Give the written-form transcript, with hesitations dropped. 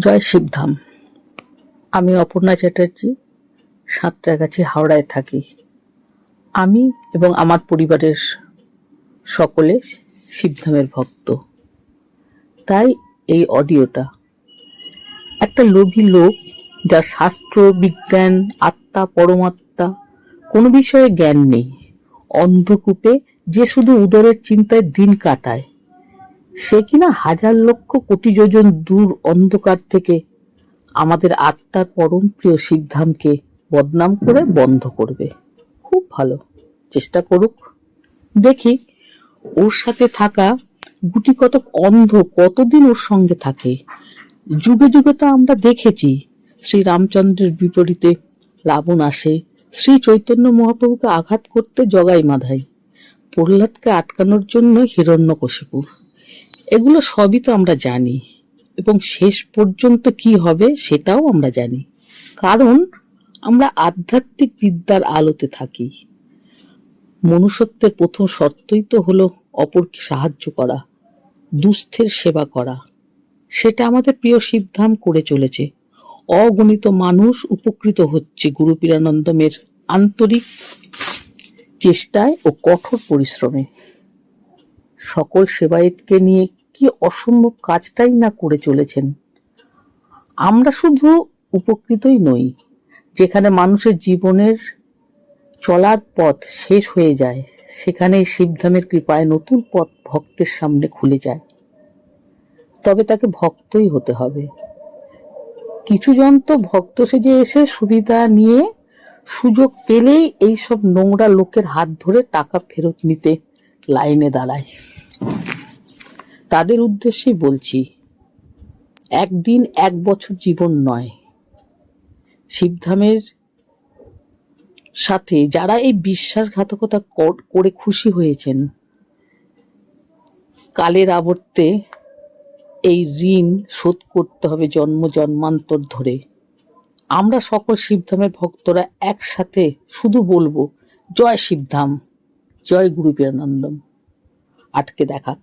জয় শিবধাম। আমি অপর্ণা চ্যাটার্জি, সাঁতরাগাছি, হাওড়ায় থাকি। আমি এবং আমার পরিবারের সকলে শিবধামের ভক্ত। তাই এই অডিওটা একটা লোভী লোক, যার শাস্ত্র, বিজ্ঞান, আত্মা, পরমাত্মা কোনো বিষয়ে জ্ঞান নেই, অন্ধকূপে যে শুধু উদরের চিন্তায় দিন কাটায়, সে কিনা হাজার লক্ষ কোটি যোজন দূর অন্ধকার থেকে আমাদের আত্মার পরম প্রিয় শিবধামকে বদনাম করে বন্ধ করবে। খুব ভালো, চেষ্টা করুক। দেখি ওর সাথে থাকা গুটি কতক অন্ধ কতদিন ওর সঙ্গে থাকে। যুগে যুগে তো আমরা দেখেছি শ্রী রামচন্দ্রের বিপরীতে রাবণ আসে, শ্রী চৈতন্য মহাপ্রভুকে আঘাত করতে জগাই মাধাই, প্রহ্লাদকে আটকানোর জন্য হিরণ্যকশিপু। এগুলো সবই তো আমরা জানি, এবং শেষ পর্যন্ত কি হবে সেটাও আমরা জানি, কারণ আমরা আধ্যাত্মিক বিদ্যার আলোতে থাকি। মনুষ্যত্বের প্রথম শর্তই তো হলো অপরকে সাহায্য করা, দুস্থের সেবা করা। সেটা আমাদের প্রিয় শিবধাম করে চলেছে। অগণিত মানুষ উপকৃত হচ্ছে গুরু পীরানন্দমের আন্তরিক চেষ্টায় ও কঠোর পরিশ্রমে। সকল সেবায়েতকে নিয়ে কি অসম্ভব কাজটাই না করে চলেছেন। আমরা শুধু উপকৃতই নই, যেখানে মানুষের জীবনের চলার পথ শেষ হয়ে যায়, সেখানে শিবধামের কৃপায় নতুন পথ ভক্তের সামনে খুলে যায়। তবে তাকে ভক্তই হতে হবে। কিছু জন তো ভক্ত সেজে এসে সুবিধা নিয়ে সুযোগ পেলেই এইসব নোংরা লোকের হাত ধরে টাকা ফেরত নিতে লাইনে দাঁড়ায়। তাদের উদ্দেশ্যেই বলছি, একদিন এক বছর জীবন নয়। শিবধামের সাথে যারা এই বিশ্বাসঘাতকতা করে খুশি হয়েছেন, কালের আবর্তে এই ঋণ শোধ করতে হবে জন্ম জন্মান্তর ধরে। আমরা সকল শিবধামের ভক্তরা একসাথে শুধু বলবো, জয় শিবধাম, জয় গুরু পীরানন্দম। আটকে দেখাক।